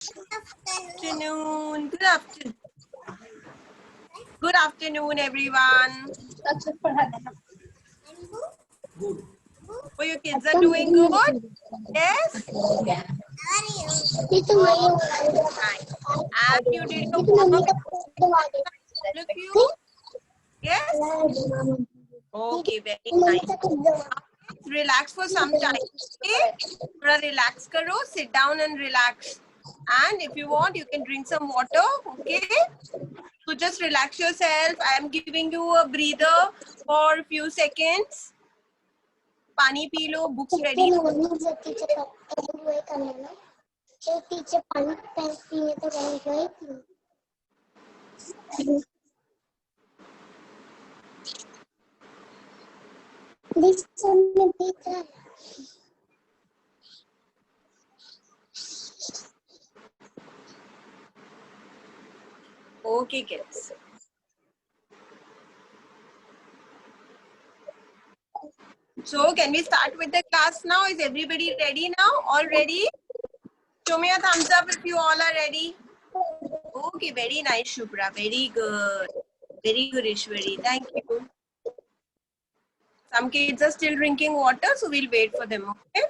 Afternoon. Good afternoon. Good afternoon, everyone. Oh, your kids are doing good? Yes? Right. Have you did your homework? All of you? Yes? Okay, very nice. Relax for some time. Okay? Thoda relax karo. Sit down and relax. And if you want, you can drink some water. Okay? So just relax yourself. I am giving you a breather for a few seconds. पानी P low. Books ready. Okay, kids. So can we start with the class now? Is everybody ready now? All ready? Show me a thumbs up if you all are ready. Okay, very nice, Shubhra. Very good. Very good, Ishwari. Thank you. Some kids are still drinking water, so we'll wait for them, okay?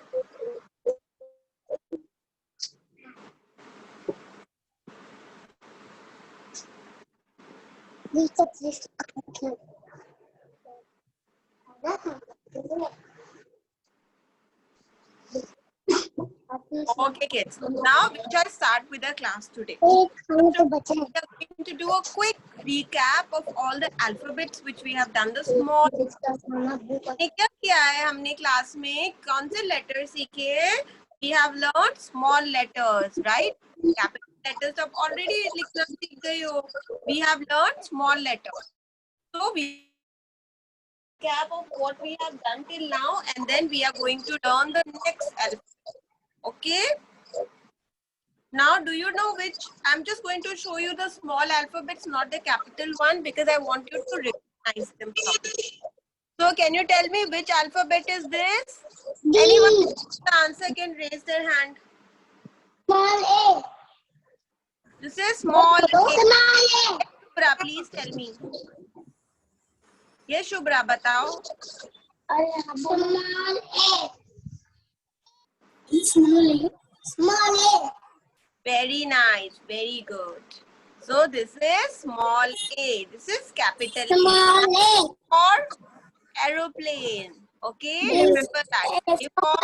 Okay, kids. Now we shall start with the class today. We are going to do a quick recap of all the alphabets which we have done. The small. क्या किया है हमने class में? कौन से letter सीखे? We have learned small letters, right? Capital letters अब already लिखना सीख गए हो. We have learned small letters. So we recap of what we have done till now, and then we are going to learn the next alphabet. Okay. Now, do you know which? I'm just going to show you the small alphabets, not the capital one, because I want you to recognize them properly. So, can you tell me which alphabet is this? Anyone who knows the answer can raise their hand. Small A. This is small A. Small A. Shubhra, please tell me. Yes, Shubhra, batao. Small A. Small A. Small A. Very nice, very good. So, this is small A. This is capital Small A. or aeroplane. Okay, remember that. A for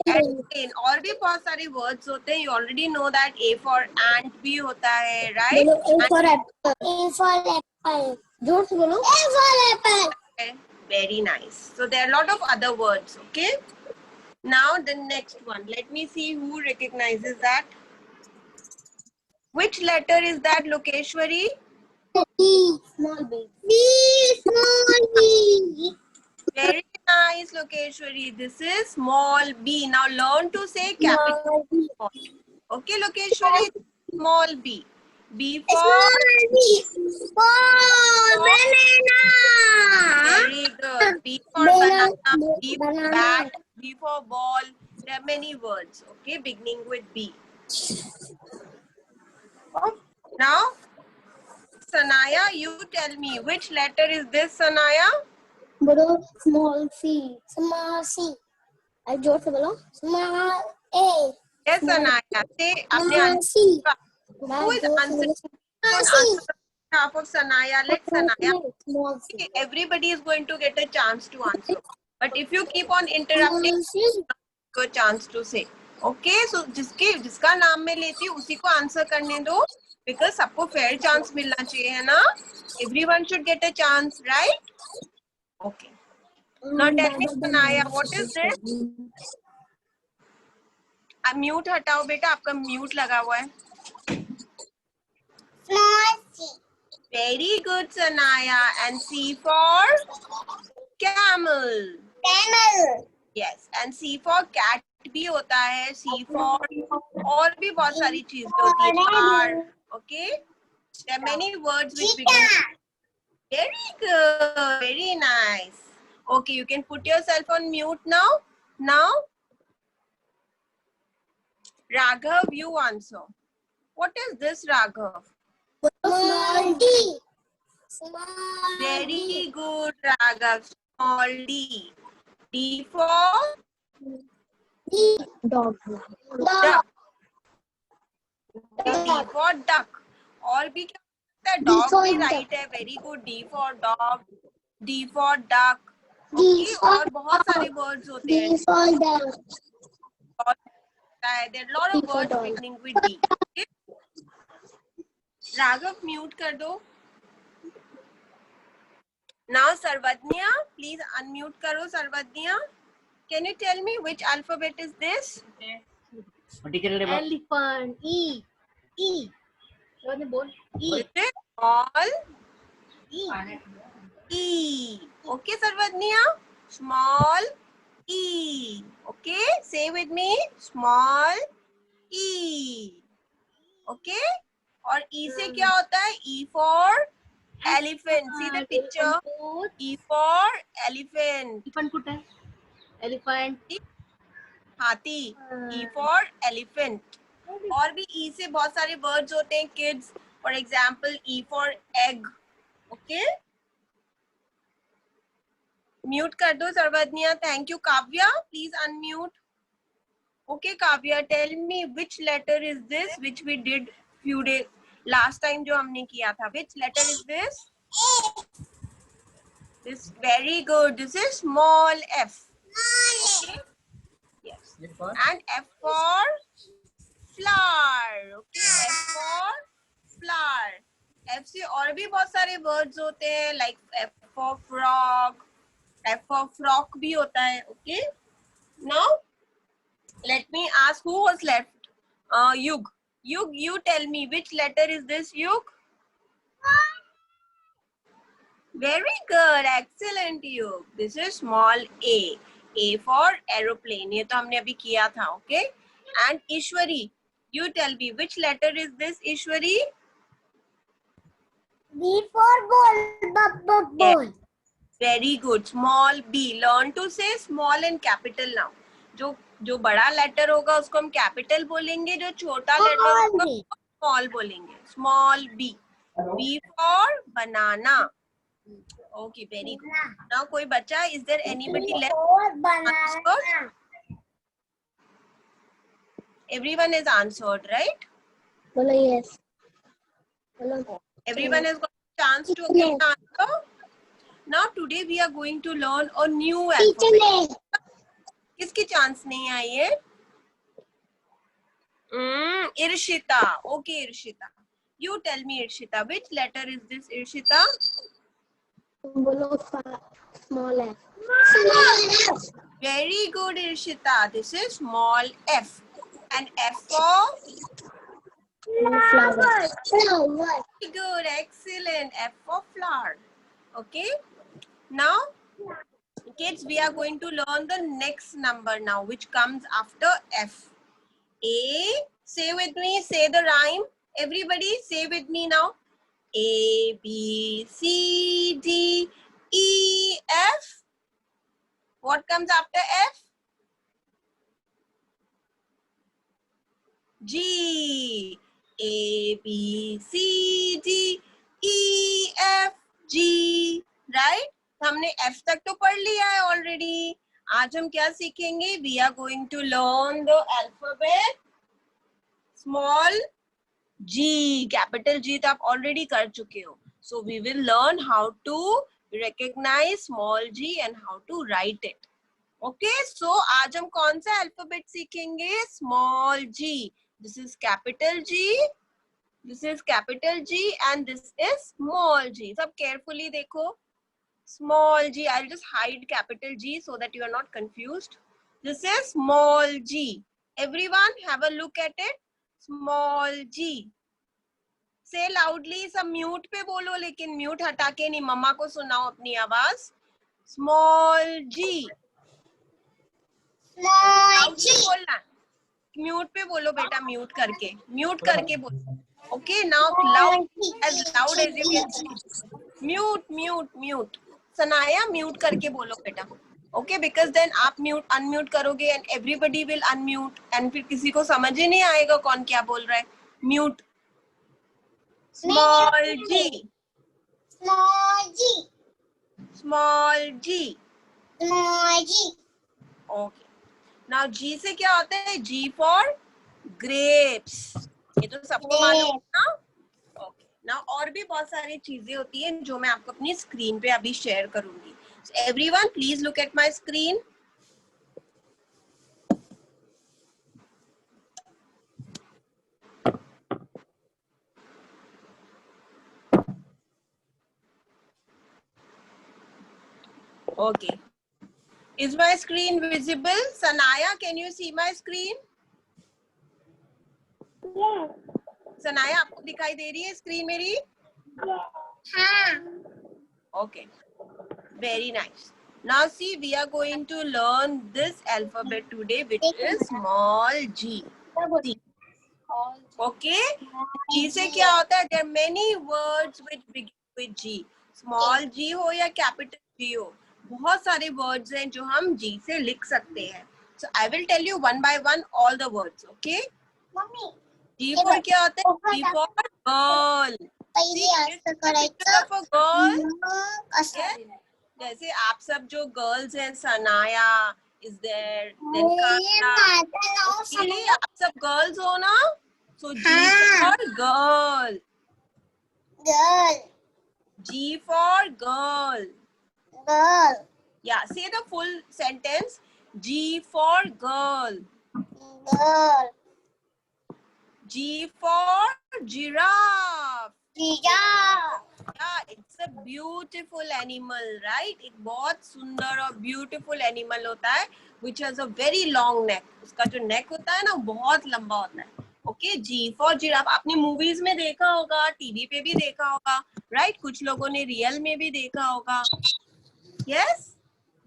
aeroplane. और भी बहुत सारे words होते हैं. You already know that. A for ant भी होता है, right? A for apple. A for apple. जोर से बोलो. A for apple. Okay, very nice. So there are a lot of other words. Okay. Now the next one. Let me see who recognizes that. Which letter is that, Lokeshwari? B. Small B. B. Small B. Very nice, Lokeshwari. This is small b. Now learn to say capital B. Okay, Lokeshwari. Small b. B for Small B. Ball. Banana. Very good. B for banana. B for bat. B for ball. There are many words. Okay, beginning with B. Now, Sanaya, you tell me which letter is this, Sanaya? बोलो small C. Small C. अब जोर से बोलो. Small A. Yes, Sanaya. Say अपने Small answer. C. Who is answering? C. Half of Sanaya. Let Sanaya. Small C. Okay, everybody is going to get a chance to answer. But if you keep on interrupting, a chance to say. Okay, so जिसका नाम मैं लेती हूँ उसी को answer करने दो. Because सबको fair chance मिलना चाहिए है ना? Everyone should get a chance, right? Okay. Now tell me, Sanaya, what is this? Mute हटाओ बेटा, आपका mute लगा हुआ है. Small C. Very good, Sanaya. And C for camel. Camel. Yes. And C for cat भी होता है. C for और भी बहुत सारी चीजें होती है. Car. Okay. There are many words which begin. Very good. Very nice. Okay, you can put yourself on mute now. Now, Raghav, you answer. What is this, Raghav? Small D. Small Very good, Raghav. Small D. D for D. Dog. duck. D for duck. और भी क्या होता है? Dog भी right है. Very good. D for dog. D for duck. Okay. और बहुत सारे words होते हैं. D for dog. There are a lot of words beginning with D. Okay? Raghav, mute कर दो. Now, Sarvadnya, please unmute karo, Sarvadnya. Can you tell me which alphabet is this? Elephant. E. E. E. Is it small E. E? Okay, Sarvadnya. Small E. Okay, say with me. Small E. Okay. और E से क्या होता है? E for elephant. See the picture. E for elephant. Elephant. Elephant. हाथी. E for elephant. और भी E से बहुत सारे words होते हैं kids. For example, E for egg. Okay. Mute कर दो सर्वज्ञा. Thank you. Kavya, please unmute. Okay, Kavya, tell me which letter is this which we did few days last time जो हमने किया था. Which letter is this? This very good. This is small f. Okay. Yes. And F for flower. Okay. F for flower. F से और भी बहुत सारे words होते हैं like F for frog. F for frock भी होता है. Okay. Now let me ask who was left. Yug. Yug, you tell me which letter is this, Yug? Very good. Excellent, Yug. This is small a. A for aeroplane. ये तो हमने अभी किया था. Okay. And Ishwari, you tell me which letter is this, Ishwari? B for ball. Ball. Very good. Small b. Learn to say small and capital now. जो बड़ा letter होगा उसको हम कैपिटल बोलेंगे. जो छोटा लेटर होगा स्मॉल बोलेंगे. Small b. B for banana. Okay, very good. Now कोई बचा? Is there anybody left? Banana. Everyone has answered, right? Bolo yes. Bolo. Everyone has got a chance to give an answer. Now today we are going to learn a new alphabet. किसकी chance नहीं आई है? Irshita. Okay, Irshita. You tell me, Irshita, which letter is this, Irshita? Bolo small f. Very good, Irshita. This is small f. And F for? Flower. Very good, excellent. F for flower. Okay. Now, kids, we are going to learn the next number now, which comes after F. A. Say with me. Say the rhyme. Everybody, say with me now. A, B, C, D, E, F. What comes after F? G. A, B, C, D, E, F, G. Right? हमने F तक तो पढ़ लिया है already. आज हम क्या सीखेंगे? We are going to learn the alphabet small G. Capital G तो आप already कर चुके हो. So we will learn how to recognize small g and how to write it. Okay, so आज हम कौन सा alphabet सीखेंगे? Small g. This is capital G. This is capital G and this is small g. सब carefully देखो. Small g. I'll just hide capital G so that you are not confused. This is small g. Everyone have a look at it. Small g. Say loudly. सब mute पे बोलो लेकिन mute हटा के नहीं. मम्मा को सुनाओ अपनी आवाज. Small g. Small g. बोलना. Mute पे बोलो बेटा. Mute करके. Mute करके बोलो. Okay, now loud as you can see. Mute. Sanaya, mute करके बोलो बेटा. Okay, because then आप unmute करोगे and everybody will unmute and फिर किसी को समझ ही नहीं आएगा कौन क्या बोल रहा है. Mute Small G. Small G. Small G. Small G. Okay. Now G से क्या होता है? G for grapes. ये तो सबको मालूम है ना? Okay. Now और भी बहुत सारी चीजें होती हैं जो मैं आपको अपनी स्क्रीन पे अभी शेयर करूंगी. So everyone, please look at my screen. Okay. Is my screen visible? Sanaya, can you see my screen? Yes. Sanaya आपको दिखाई दे रही है स्क्रीन मेरी? हाँ. Okay, very nice. Now see, we are going to learn this alphabet today, which is small g. G. Okay, G से क्या होता है? There are many words which begin with G. Small g हो या capital G हो, बहुत सारे words हैं जो हम G से लिख सकते हैं. So I will tell you one by one all the words. Okay? Mummy. G for क्या होता है? G for girl. पहले See, असं picture करायचं. of a girl. मग असं. Yes? जैसे आप सब जो गर्ल्स हैं, Sanaya is there, then Kanta. माझं नाव ओके, समजा. आप सब गर्ल्स हो ना? सो जी हाँ. For girl. Girl. G for girl. Girl. या say the full sentence. G for girl. Girl. G for giraffe. Giraffe. Yeah, it's a beautiful animal, right? एक बहुत सुंदर और beautiful animal होता है, which has a very long neck. उसका जो neck होता है ना, बहुत लंबा होता है. Okay, G for giraffe. आपने movies में देखा होगा, TV पे भी देखा होगा, right? कुछ लोगों ने real में भी देखा होगा. Yes?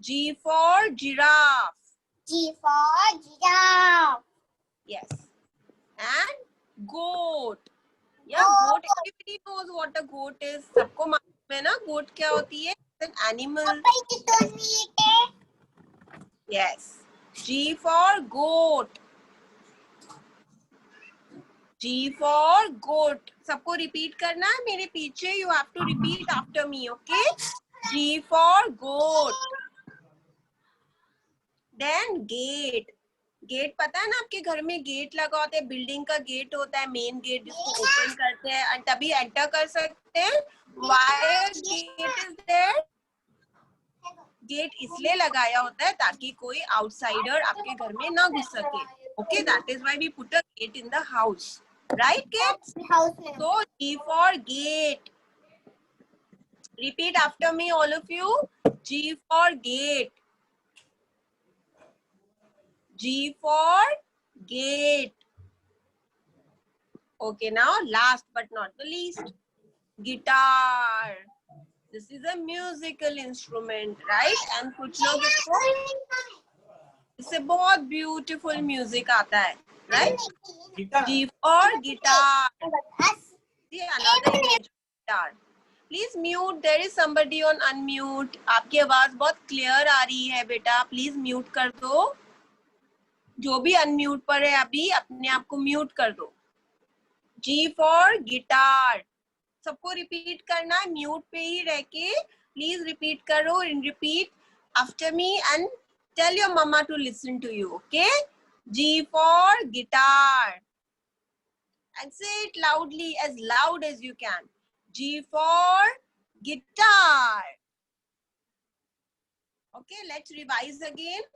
G for giraffe. G for giraffe. Yes. And goat. Yeah, goat. Everybody knows what a goat is. सबको मालूम है ना goat क्या होती है? It's an animal. Papa, ito 2 minutes. Yes. G for goat. G for goat. सबको repeat करना है मेरे पीछे. You have to repeat after me, okay? G for goat. Then gate. Gate पता है ना आपके घर में गेट लगा होता है, बिल्डिंग का गेट होता है, मेन गेट जिसको ओपन करते हैं और तभी एंटर कर सकते हैं. Wire gate is there. Gate इसलिए लगाया होता है ताकि कोई आउटसाइडर आपके घर में ना घुस सके. Okay, that is why we put a gate in the house, right kids? So G for gate. Repeat after me all of you. G for gate. G for gate. Okay, now last but not the least, guitar. This is a musical instrument, right? And कुछ लोग इससे बहुत beautiful music आता है, right? G for guitar. See another image of guitar. Please mute. There is somebody on unmute. आपकी आवाज बहुत clear आ रही है बेटा. Please mute कर दो. जो भी अनम्यूट पर है अभी अपने आप को म्यूट कर दो. G for guitar. सबको रिपीट करना है म्यूट पे ही रह के. प्लीज रिपीट करो and repeat after me and tell your mama to listen to you. Okay? G for guitar. And say it loudly, as loud as you can. G for guitar. Okay, let's revise again.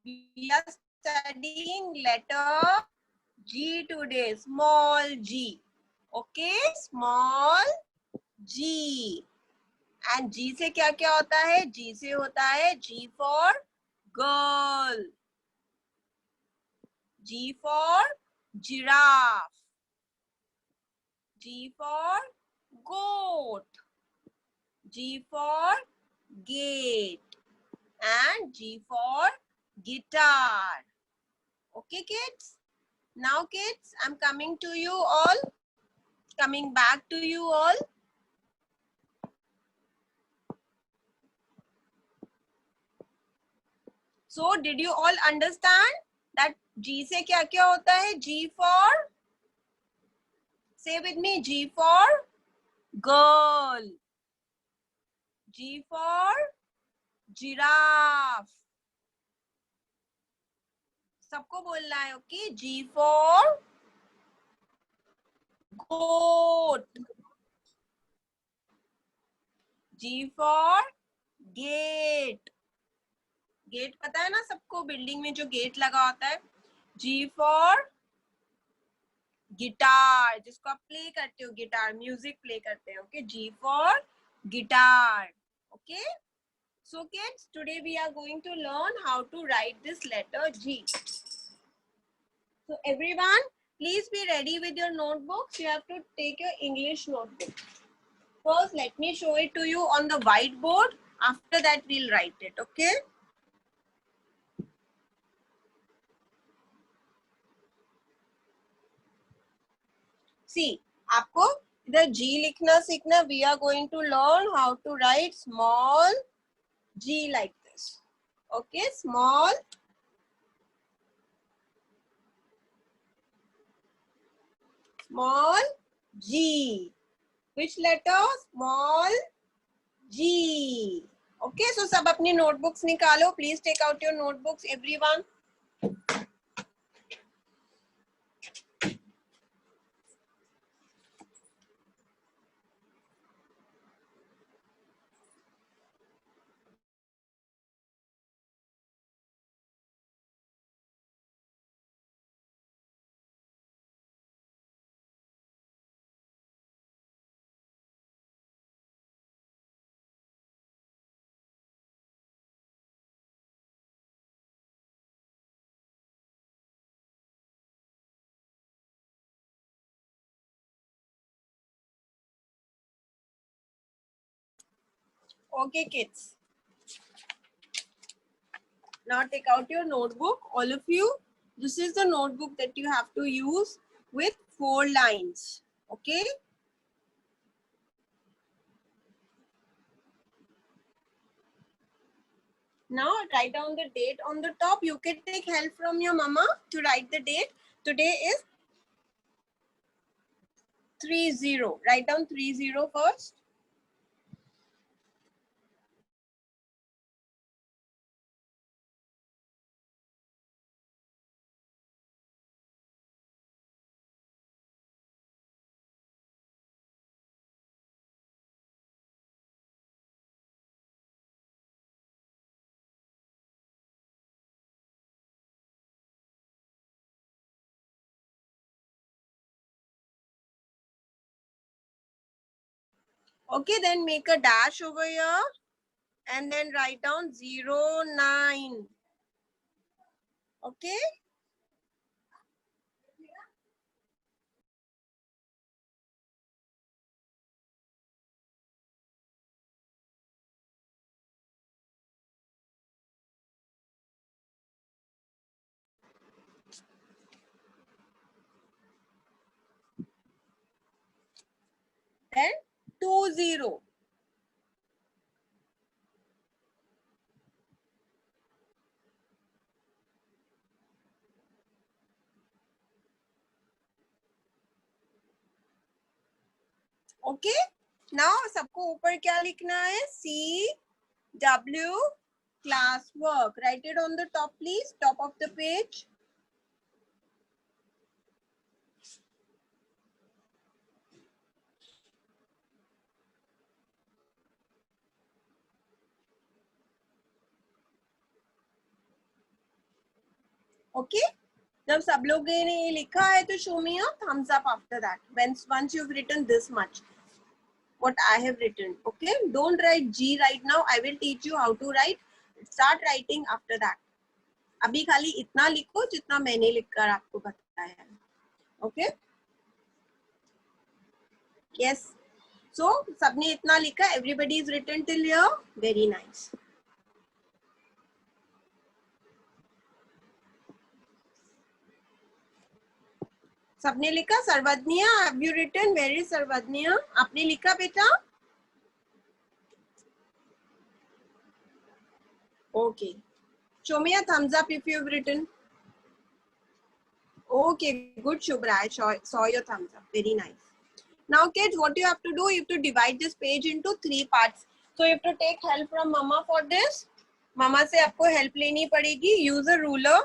We are studying letter G today. Small g. Okay, small g. And G से क्या क्या होता है? G से होता है G for girl. G for giraffe. G for goat. G for gate. And G for guitar. Okay, kids? Now, kids, I'm coming to you all. Coming back to you all. So, did you all understand? That G से क्या क्या होता है? G for, say with me, G for girl, G for giraffe. सबको बोलना है, okay? G for goat, G for gate. Gate पता है ना सबको, बिल्डिंग में जो गेट लगा होता है. G for गिटार, जिसको आप प्ले करते हो, गिटार म्यूजिक प्ले करते हैं, okay? G for guitar, okay? So kids, today we are going to learn how to write this letter G. So everyone, please be ready with your notebooks. You have to take your English notebook. First, let me show it to you on the whiteboard. After that, we'll write it, okay? See, आपको इधर G लिखना सीखना. We are going to learn how to write small G like this. Okay, small G. Which letter? Small G. Okay, so सब अपनी notebooks निकालो. Please take out your notebooks, everyone. Okay, kids. Now take out your notebook, all of you. This is the notebook that you have to use with 4 lines. Okay. Now write down the date on the top. You can take help from your mama to write the date. Today is 30. Write down 30 first. Okay, then make a dash over here and then write down 09. Okay. Then 20. Okay. Now सबको ऊपर क्या लिखना है? CW class work. Write it on the top, please. Top of the page. Okay. जब सब लोग ने ये लिखा है तो show me a thumbs up after that. Once you've written this much, what I have written. Okay. Don't write G right now. I will teach you how to write. Start writing after that. अभी खाली इतना लिखो जितना मैंने लिखकर आपको बताया है. Okay. Yes. So सबने इतना लिखा. Everybody is written till here. Very nice. सबने लिखा? सर्वज्ञा, have you written? Where is सर्वज्ञा? आपने लिखा बेटा? Okay. Show me a thumbs up if you've written. Okay, good, Shubhra. I saw your thumbs up. Very nice. Now, kids, what you have to do, you have to divide this page into 3 parts. So, you have to take help from Mama for this. Mama से आपको help लेनी पड़ेगी. Use a ruler.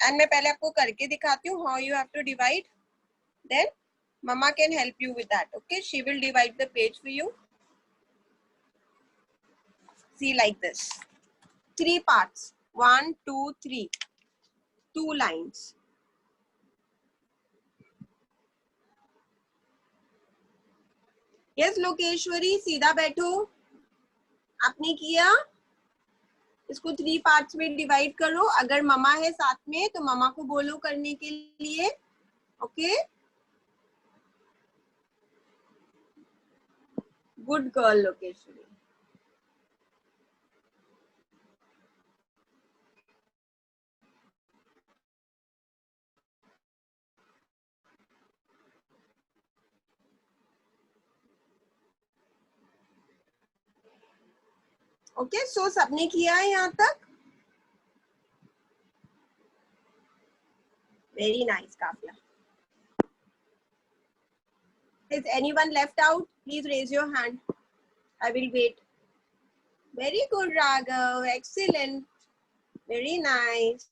And मैं पहले आपको करके दिखाती हूँ how you have to divide. Then, Mama can help you with that. Okay, she will divide the page for you. See, like this. 3 parts. 1, 2, 3. 2 lines. Yes, Lokeshwari सीधा बैठो. आपने किया. इसको 3 पार्ट्स में डिवाइड करो. अगर ममा है साथ में तो ममा को बोलो करने के लिए. Okay, good girl Lokeshwari. Okay, so सबने किया है यहाँ तक. Very nice Kafia. Is anyone left out? Please raise your hand. I will wait. Very good, Raghav. Excellent. Very nice.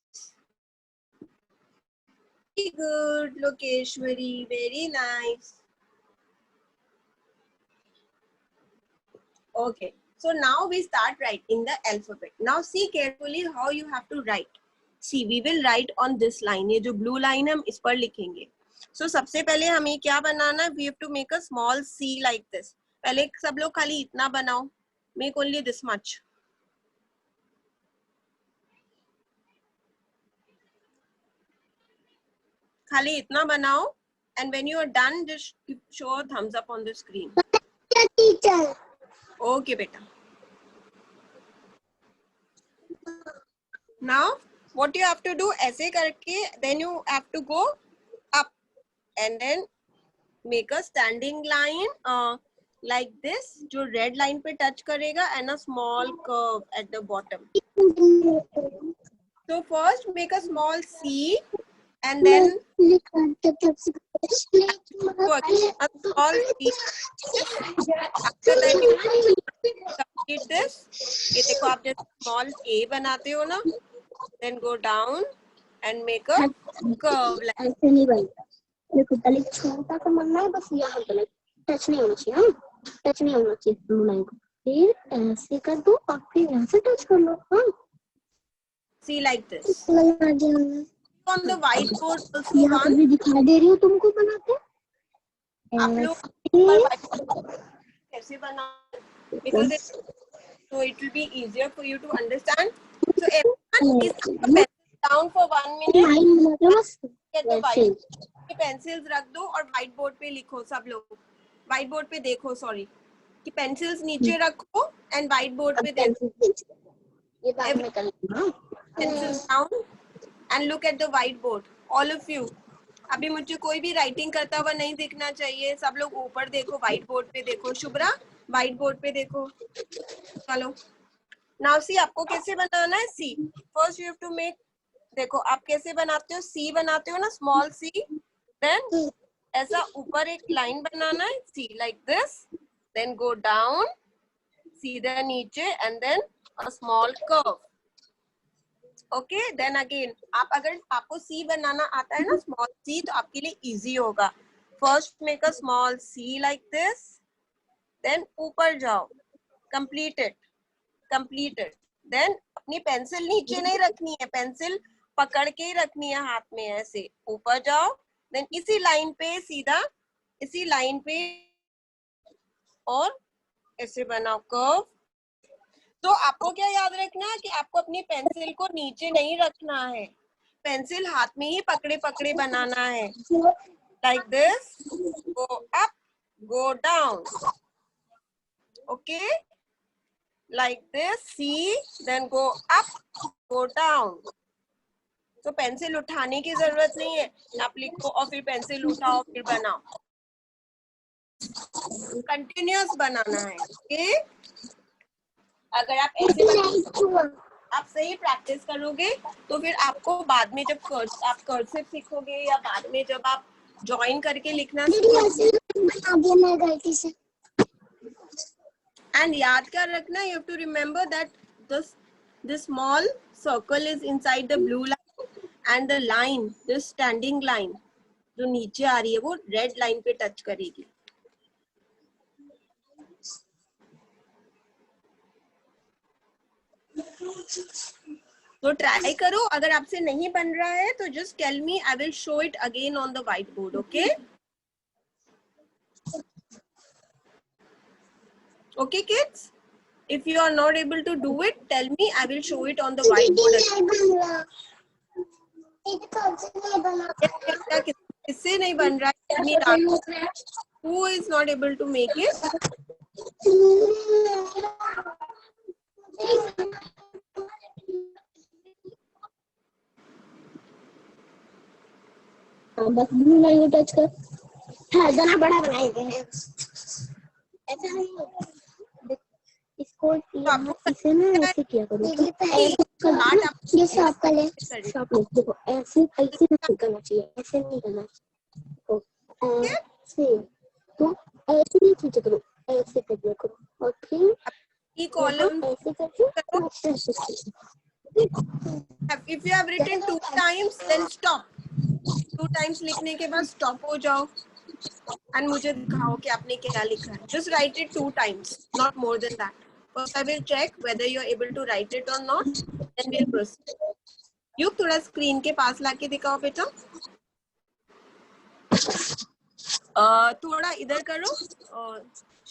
Very good, Lokeshwari. Very nice. Okay. So now we start writing the alphabet. Now see carefully how you have to write. See, we will write on this line. ये जो blue line हम इस पर लिखेंगे. So सबसे पहले हमें क्या बनाना है? We have to make a small C like this. पहले सब लोग खाली इतना बनाओ. Make only this much. खाली इतना बनाओ. And when you are done, just show a thumbs up on the screen. Teacher. Okay, beta. Now, what you have to do, ऐसे करके, then you have to go up and then make a standing line like this, जो red line पे touch करेगा, and a small curve at the bottom. So first make a small C and then a small C. After that you complete this. ये देखो आप जैसे small A बनाते हो ना, then go down and make a curve like. ऐसे नहीं बनता. देखो पहले छोटा सा बनना है, बस यहाँ पे टच नहीं होना चाहिए. हाँ, टच नहीं होना चाहिए ब्लू लाइन को. फिर ऐसे कर दो और फिर यहाँ से टच कर लो. हाँ, See like this. लगा दिया. On the whiteboard also यहाँ पर one. भी दिखा दे रही हूँ तुमको बनाते. आप लोग पर whiteboard कैसे बना? Because so it will be easier for you to understand. So everyone please keep the pencil down for 1 minute. Line बनाते हैं बस. Get the white pencils रख दो और whiteboard पे लिखो सब लोग. Whiteboard पे देखो, sorry. कि pencils नीचे रखो and whiteboard पे देखो. ये बाद में कर लेना. Pencils down and look at the whiteboard. All of you. अभी मुझे कोई भी writing करता हुआ नहीं दिखना चाहिए. सब लोग ऊपर देखो, whiteboard पे देखो. शुभ्रा whiteboard पे देखो. चलो. Now see आपको कैसे बनाना है C. First you have to make. देखो आप कैसे बनाते हो? C बनाते हो ना, small C. Then ऐसा ऊपर एक line बनाना है C like this. Then go down. सीधा नीचे and then a small curve. Okay, then again आप अगर आपको C बनाना आता है ना small C तो आपके लिए easy होगा. First make a small C like this. Then ऊपर जाओ. Complete it. Then अपनी पेंसिल नीचे नहीं रखनी है. पेंसिल पकड़ के ही रखनी है हाथ में ऐसे. ऊपर जाओ. Then इसी लाइन पे सीधा इसी लाइन पे और ऐसे बनाओ कर्व. तो आपको क्या याद रखना है कि आपको अपनी पेंसिल को नीचे नहीं रखना है. पेंसिल हाथ में ही पकड़े पकड़े बनाना है. Like this. Go up, go down. Okay. Like this. See. Then go up, go down. तो पेंसिल उठाने की जरूरत नहीं है. आप लिखो और फिर पेंसिल उठाओ फिर बनाओ. कंटिन्यूअस बनाना है. Okay? अगर आप ऐसे आप सही प्रैक्टिस करोगे तो फिर आपको बाद में जब आप कर्सिव सीखोगे या बाद में जब आप ज्वाइन करके लिखना सीखोगे, बना दिया मैं गलती से। एंड याद कर रखना, you have to remember that this small circle is inside the blue line and the line, this standing line जो नीचे आ रही है वो रेड लाइन पे टच करेगी। तो ट्राई करो, अगर आपसे नहीं बन रहा है तो just tell me, I will show it again on the white board. Okay okay kids, if you are not able to do it, tell me, I will show it on the whiteboard again. किससे नहीं बन रहा है? Tell me that. Who is not able to make it? बस blue line को touch कर। हाँ, ज़रा बड़ा बनाए गए हैं। ऐसा नहीं, इसको इसे ना ऐसे किया करो। ये शॉप का ले, शॉप ले। देखो ऐसे ऐसे नहीं करना चाहिए, ऐसे नहीं करना चाहिए। ऐसे तो ऐसे नहीं खींच करो, ऐसे कर दिया करो। और फिर ये कॉलम ऐसे करके if you have written 2 times then stop, 2 times लिखने के बाद stop हो जाओ and मुझे दिखाओ कि आपने क्या लिखा है। Just write it 2 times, not more than that. First I will check whether you are able to write it or not, then we'll proceed. युग थोड़ा स्क्रीन के पास लाके दिखाओ बेटा। थोड़ा इधर करो,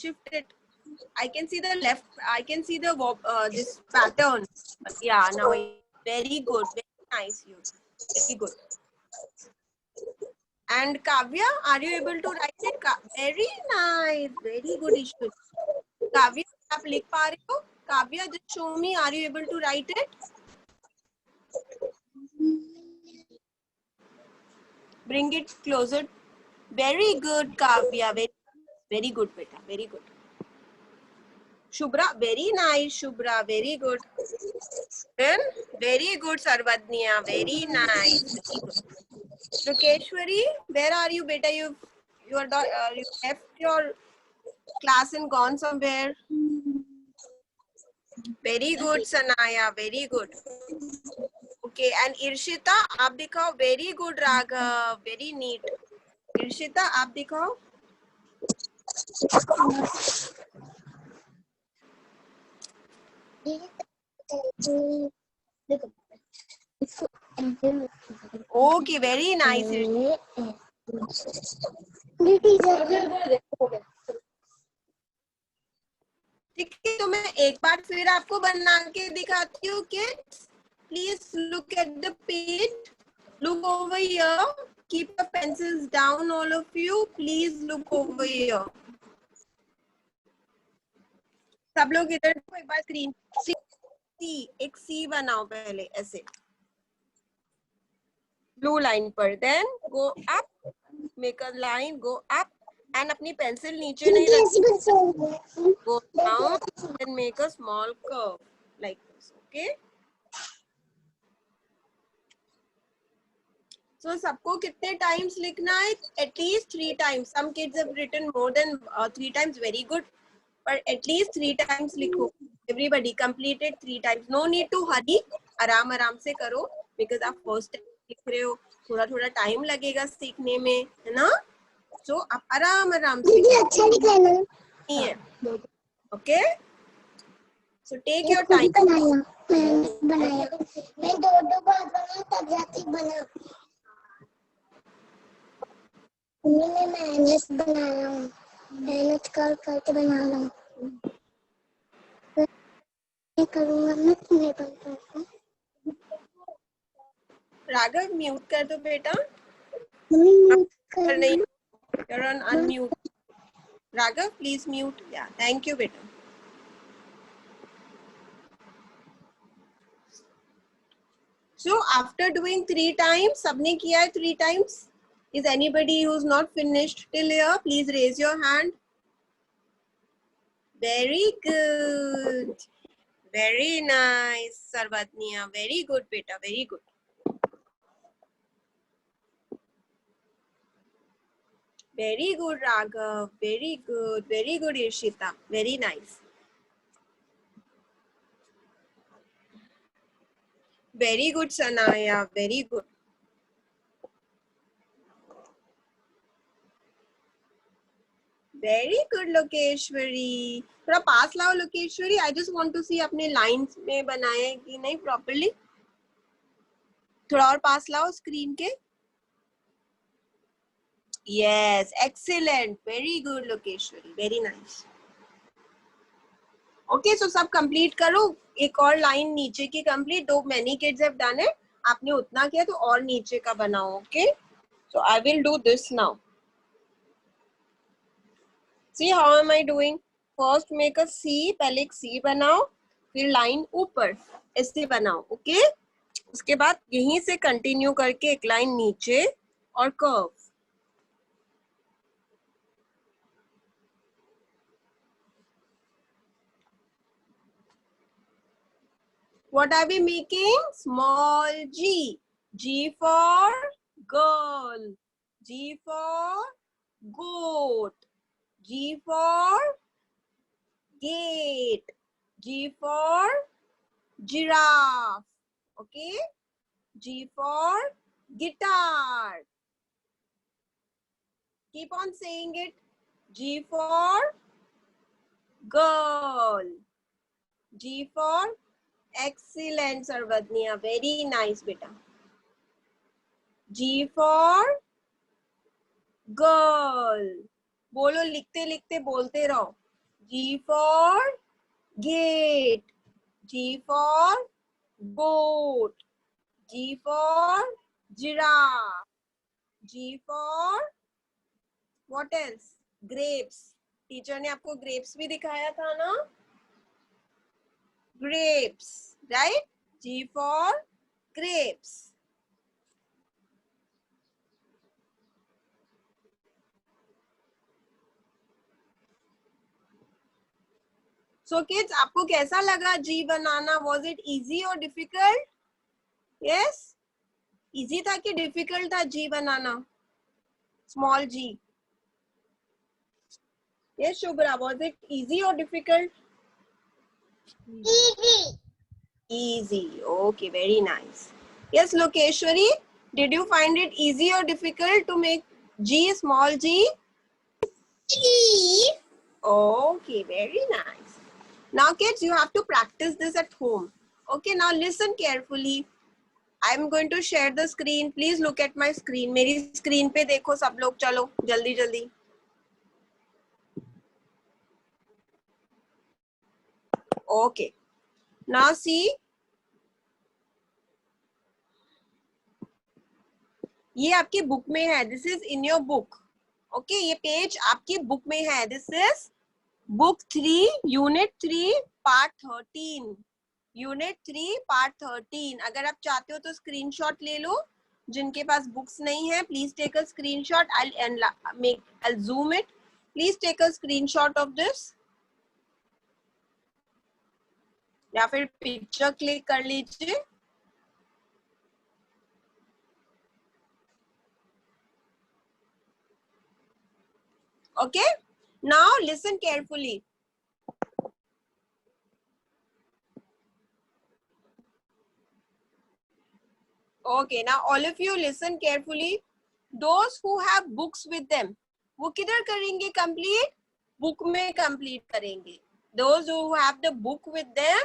shift it. I can see the left, I can see the this pattern. Yeah, now very good, very nice, you, very good. And Kavya, are you able to write it? Very nice, very good issue. Kavya, आप लिख पा रहे हो? Kavya, just show me, are you able to write it? Bring it closer. Very good, Kavya. Very good, beta. Very good. Shubhra, very nice, Shubhra. Very good. Then, very good, Sarvadniya. Very nice. Very good. Lokeshwari, where are you, beta? You left your class and gone somewhere. Very good, Sanaya. Very good. Okay, and Irshita, आप दिखाओ. Very good, Raghav. Very neat. Irshita, आप दिखाओ. Okay, very nice. ठीक है, तो मैं एक बार फिर आपको बना के दिखाती हूँ कि please look at the page. Look over here. Keep your pencils down, all of you. Please look over here. सब लोग इधर को एक बार स्क्रीन सी, एक सी बनाओ पहले ऐसे ब्लू लाइन पर, then go up, make a line, go up and अपनी पेंसिल नीचे नहीं रखनी, go down then make a small curve like this. Okay, so सबको कितने टाइम्स लिखना है? At least 3 times. Some kids have written more than 3 times. Very good. But at least 3 times लिखो. Everybody completed 3 times. No need to hurry. आराम आराम से करो because आप first time लिख रहे हो, थोड़ा थोड़ा टाइम लगेगा सीखने में, है ना? So आप आराम आराम से अच्छा लिखा है नहीं है. Okay? So take your time. बनाया मैं 2 बार बनाया तब जाके बना। मैं मेहनत बनाया हूँ, मेहनत कर करके बना रहा हूँ। मैं करूँगा, मैं नहीं बनता। राघव म्यूट कर दो बेटा। म्यूट कर नहीं, you're on unmute. Raghav, please mute. Yeah, thank you beta. So after doing 3 times, सबने किया है 3 times. Is anybody who's not finished till here? Please raise your hand. Very good. Very nice, Sarvatniya. Very good, beta. Very good. Very good, Raghav. Very good. Very good, Irshita. Very nice. Very good, Sanaya. Very good. Very good, Lokeshwari. थोड़ा पास लाओ Lokeshwari. I just want to see अपने lines में बनाए हैं कि नहीं properly. थोड़ा और पास लाओ स्क्रीन के. Yes, excellent. Very good, Lokeshwari. Very nice. Okay, so सब complete करो. एक और line नीचे की complete. दो many kids have done it. आपने उतना किया तो और नीचे का बनाओ. Okay. So I will do this now. See how am I doing? First make a C. पहले एक C बनाओ. फिर line ऊपर. ऐसे बनाओ. Okay. उसके बाद यहीं से continue करके एक line नीचे और curve. What are we making? Small g. G for girl. G for goat. G for gate. G for giraffe. Okay. G for guitar. Keep on saying it. G for girl. G for excellent, Sarvatniya. Very nice, beta. G for girl. बोलो लिखते लिखते बोलते रहो. G for gate. G for goat. G for giraffe. G for what else? Grapes. Teacher ने आपको grapes भी दिखाया था ना? Grapes, right? G for grapes. So kids, आपको कैसा लगा G banana? Was it easy or difficult? Yes? Easy था कि difficult था G banana? Small G. Yes, Shubhra, was it easy or difficult? Easy. Easy. Okay, very nice. Yes, Lokeshwari, did you find it easy or difficult to make G, small G? Easy. Okay, very nice. Now kids, you have to practice this at home. Okay, now listen carefully. I'm going to share the screen. Please look at my screen. मेरी screen पे देखो सब लोग. चलो जल्दी जल्दी. Okay. Now see. ये आपकी बुक में है. This is in your book. Okay, ये पेज आपकी बुक में है. This is book 3, unit 3, part 13. Unit 3, part 13. अगर आप चाहते हो तो स्क्रीनशॉट ले लो. जिनके पास बुक्स नहीं है, please take a screenshot. I'll zoom it. Please take a screenshot of this. या फिर पिक्चर क्लिक कर लीजिए. Okay, now listen carefully. Okay, now all of you listen carefully. Those who have books with them, वो किधर करेंगे complete? Book में complete करेंगे. Those who have the book with them,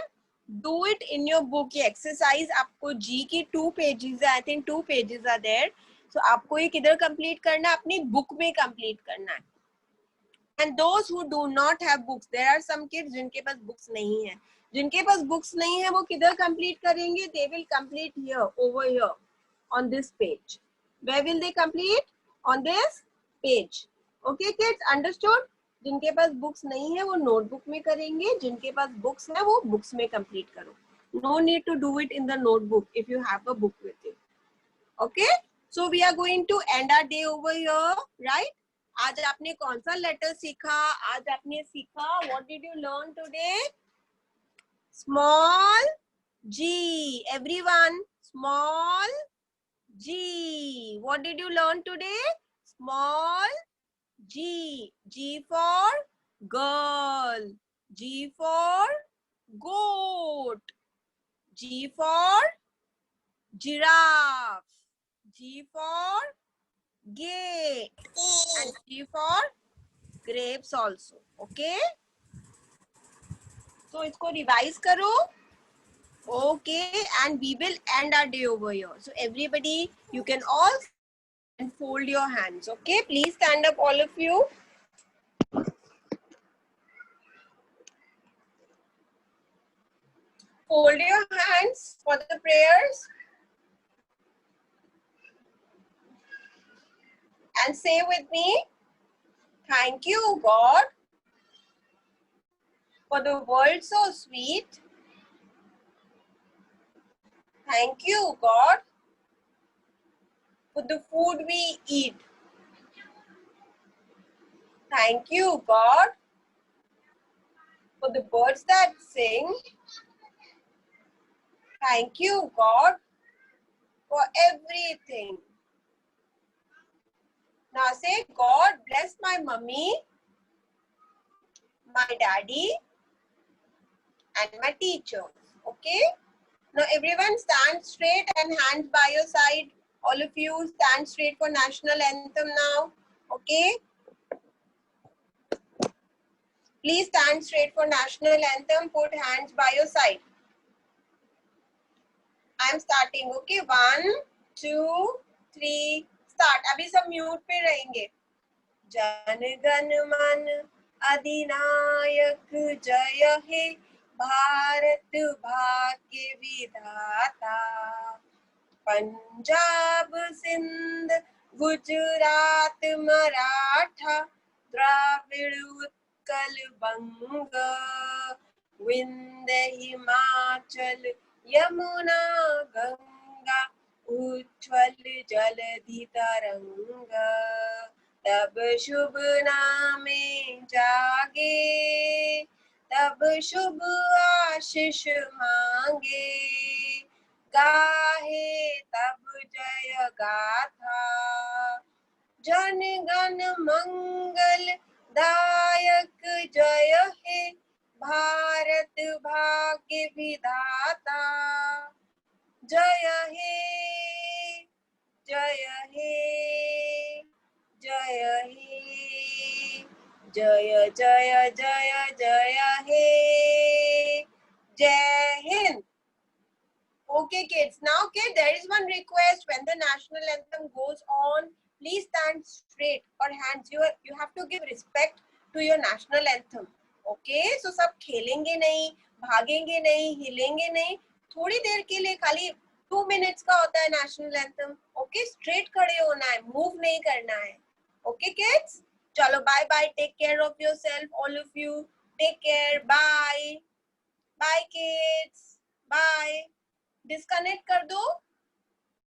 do it in your book. ये exercise आपको G की 2 pages है. I think 2 pages are there. So आपको ये किधर complete करना है? अपनी book में complete करना है. And those who do not have books, there are some kids जिनके पास books नहीं है. जिनके पास books नहीं है वो किधर complete करेंगे? They will complete here, over here, on this page. Where will they complete? On this page. Okay kids, understood? जिनके पास books नहीं है वो notebook में करेंगे. जिनके पास books है वो books में complete करो. No need to do it in the notebook if you have a book with you. Okay? So we are going to end our day over here, right? आज आपने कौन सा लेटर सीखा? आज आपने सीखा, what did you learn today? Small G. Everyone, small G. What did you learn today? Small G. G for girl. G for goat. G for giraffe. G for gate. And G for grapes also. Okay? So इसको revise करो. Okay, and we will end our day over here. So everybody, you can all and fold your hands. Okay, please stand up, all of you. Fold your hands for the prayers. And say with me, thank you, God, for the world so sweet. Thank you, God, for the food we eat. Thank you, God, for the birds that sing. Thank you, God, for everything. Now say, God bless my mummy, my daddy, and my teachers. Okay? Now everyone stand straight and hands by your side. All of you stand straight for national anthem now. Okay? Please stand straight for national anthem. Put hands by your side. I am starting. Okay? 1, 2, 3, start. अभी सब mute पे रहेंगे. जन गण मन अधिनायक जय हे भारत भाग्य विधाता. पंजाब सिंध गुजरात मराठा द्राविड़ उत्कल बंग विंध्य हिमाचल यमुना गंगा उच्छल जलधि तरंग. तब शुभ नामे जागे तब शुभ आशीष मांगे. गाहे तब जय गाथा जन गण मंगल दायक जय हे भारत भाग्य विधाता. जय हे जय हे जय हे जय जय जय जय हे. जय Hind. Okay, kids. Now, okay, there is one request. When the national anthem goes on, please stand straight or hands. You have to give respect to your national anthem. Okay, so सब खेलेंगे नहीं, भागेंगे नहीं, हिलेंगे नहीं. थोड़ी देर के लिए खाली 2 minutes का होता है national anthem. Okay, straight खड़े होना है, move नहीं करना है. Okay, kids. चलो, bye bye. Take care of yourself, all of you. Take care. Bye. Bye, kids. Bye. Disconnect कर दो.